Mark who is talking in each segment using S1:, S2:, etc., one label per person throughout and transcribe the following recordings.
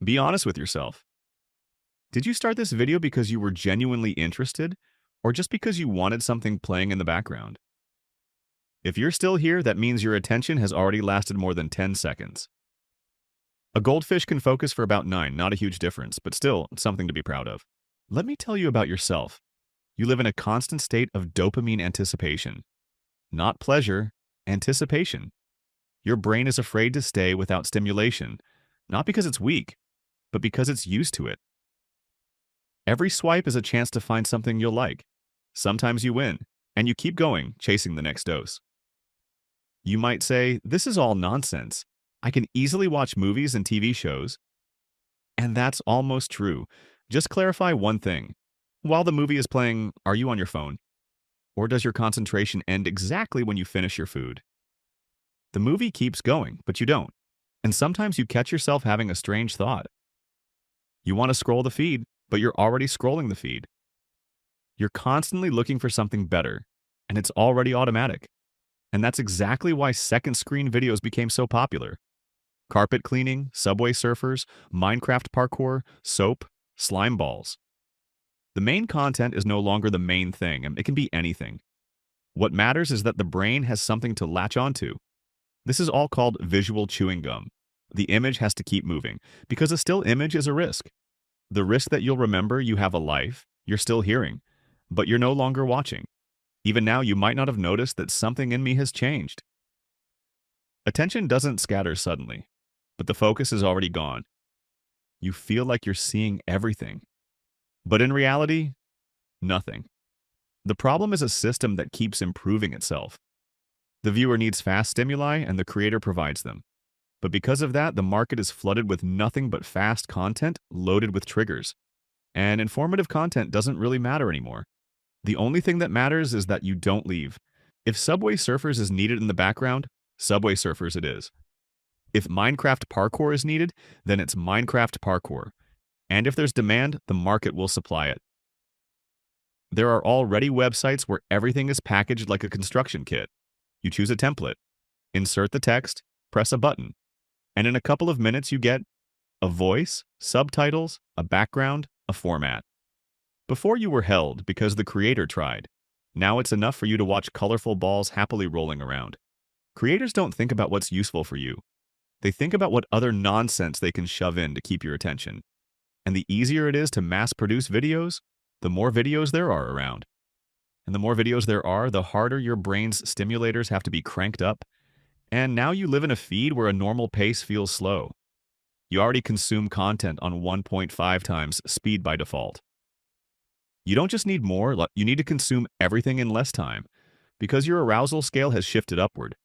S1: Be honest with yourself. Did you start this video because you were genuinely interested, or just because you wanted something playing in the background? If you're still here, that means your attention has already lasted more than 10 seconds. A goldfish can focus for about 9, not a huge difference, but still something to be proud of. Let me tell you about yourself. You live in a constant state of dopamine anticipation. Not pleasure, anticipation. Your brain is afraid to stay without stimulation, not because it's weak, but because it's used to it. Every swipe is a chance to find something you'll like. Sometimes you win, and you keep going, chasing the next dose. You might say, this is all nonsense. I can easily watch movies and TV shows. And that's almost true. Just clarify one thing. While the movie is playing, are you on your phone? Or does your concentration end exactly when you finish your food? The movie keeps going, but you don't. And sometimes you catch yourself having a strange thought. You want to scroll the feed, but you're already scrolling the feed. You're constantly looking for something better, and it's already automatic. And that's exactly why second screen videos became so popular. Carpet cleaning, Subway Surfers, Minecraft parkour, soap, slime balls. The main content is no longer the main thing, and it can be anything. What matters is that the brain has something to latch onto. This is all called visual chewing gum. The image has to keep moving, because a still image is a risk. The risk that you'll remember you have a life, you're still hearing, but you're no longer watching. Even now, you might not have noticed that something in me has changed. Attention doesn't scatter suddenly, but the focus is already gone. You feel like you're seeing everything. But in reality, nothing. The problem is a system that keeps improving itself. The viewer needs fast stimuli, and the creator provides them. But because of that, the market is flooded with nothing but fast content loaded with triggers. And informative content doesn't really matter anymore. The only thing that matters is that you don't leave. If Subway Surfers is needed in the background, Subway Surfers it is. If Minecraft parkour is needed, then it's Minecraft parkour. And if there's demand, the market will supply it. There are already websites where everything is packaged like a construction kit. You choose a template, insert the text, press a button, and in a couple of minutes you get a voice, subtitles, a background, a format. Before you were held because the creator tried. Now it's enough for you to watch colorful balls happily rolling around. Creators don't think about what's useful for you. They think about what other nonsense they can shove in to keep your attention. And the easier it is to mass-produce videos, the more videos there are around. And the more videos there are, the harder your brain's stimulators have to be cranked up. And now you live in a feed where a normal pace feels slow. You already consume content on 1.5 times speed by default. You don't just need more, you need to consume everything in less time, because your arousal scale has shifted upward.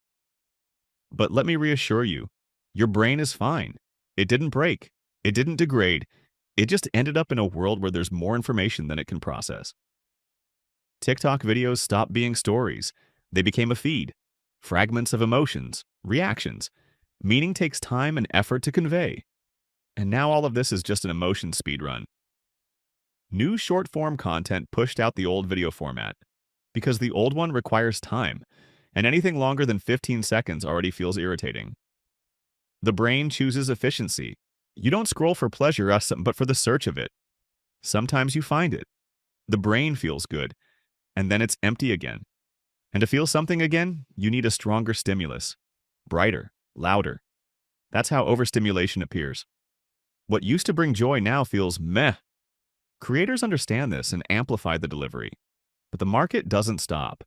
S1: But let me reassure you, your brain is fine. It didn't break. It didn't degrade. It just ended up in a world where there's more information than it can process. TikTok videos stopped being stories. They became a feed. Fragments of emotions, reactions. Meaning takes time and effort to convey. And now all of this is just an emotion speedrun. New short-form content pushed out the old video format, because the old one requires time, and anything longer than 15 seconds already feels irritating. The brain chooses efficiency. You don't scroll for pleasure, but for the search of it. Sometimes you find it. The brain feels good, and then it's empty again. And to feel something again, you need a stronger stimulus. Brighter, louder. That's how overstimulation appears. What used to bring joy now feels meh. Creators understand this and amplify the delivery. But the market doesn't stop.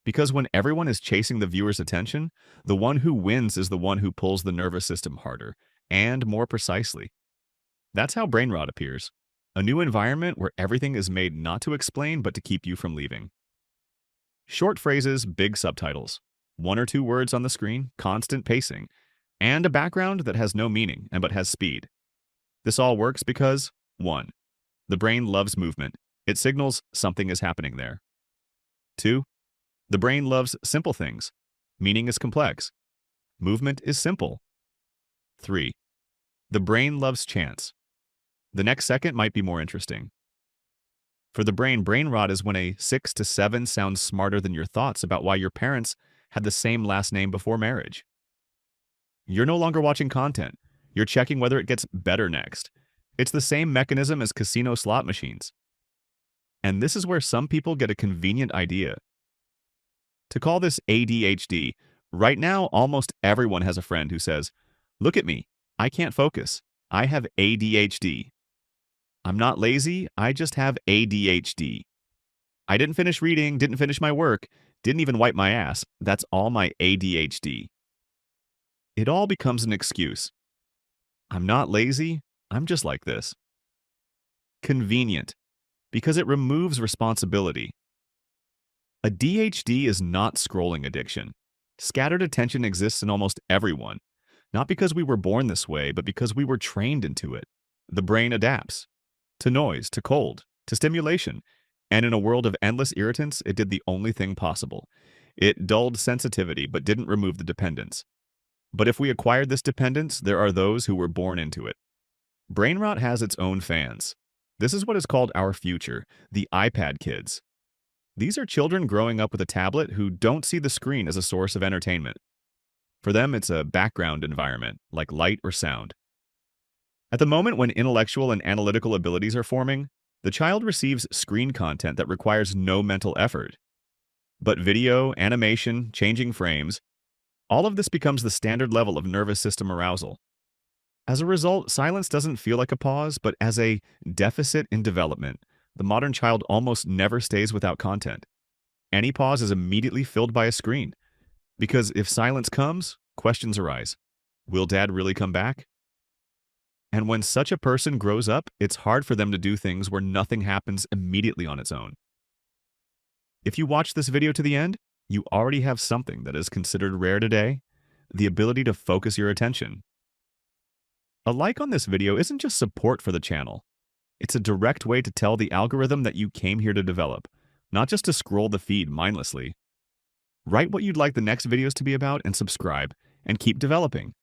S1: Because when everyone is chasing the viewer's attention, the one who wins is the one who pulls the nervous system harder and more precisely. That's how brain rot appears. A new environment where everything is made not to explain but to keep you from leaving. Short phrases, big subtitles. 1 or 2 words on the screen, constant pacing, and a background that has no meaning but has speed. This all works because 1. The brain loves movement. It signals something is happening there. 2. The brain loves simple things. Meaning is complex. Movement is simple. 3. The brain loves chance. The next second might be more interesting. For the brain rot is when a 6 to 7 sounds smarter than your thoughts about why your parents had the same last name before marriage. You're no longer watching content. You're checking whether it gets better next. It's the same mechanism as casino slot machines. And this is where some people get a convenient idea. To call this ADHD, right now almost everyone has a friend who says, "Look at me, I can't focus. I have ADHD. I'm not lazy, I just have ADHD. I didn't finish reading, didn't finish my work, didn't even wipe my ass. That's all my ADHD." It all becomes an excuse. I'm not lazy, I'm just like this. Convenient, because it removes responsibility. ADHD is not scrolling addiction. Scattered attention exists in almost everyone, not because we were born this way, but because we were trained into it. The brain adapts to noise, to cold, to stimulation, and in a world of endless irritants, it did the only thing possible. It dulled sensitivity, but didn't remove the dependence. But if we acquired this dependence, there are those who were born into it. Brain rot has its own fans. This is what is called our future, the iPad kids. These are children growing up with a tablet who don't see the screen as a source of entertainment. For them, it's a background environment, like light or sound. At the moment when intellectual and analytical abilities are forming, the child receives screen content that requires no mental effort. But video, animation, changing frames, all of this becomes the standard level of nervous system arousal. As a result, silence doesn't feel like a pause, but as a deficit in development. The modern child almost never stays without content. Any pause is immediately filled by a screen. Because if silence comes, questions arise. Will dad really come back? And when such a person grows up, it's hard for them to do things where nothing happens immediately on its own. If you watch this video to the end, you already have something that is considered rare today, the ability to focus your attention. A like on this video isn't just support for the channel. It's a direct way to tell the algorithm that you came here to develop, not just to scroll the feed mindlessly. Write what you'd like the next videos to be about and subscribe, and keep developing.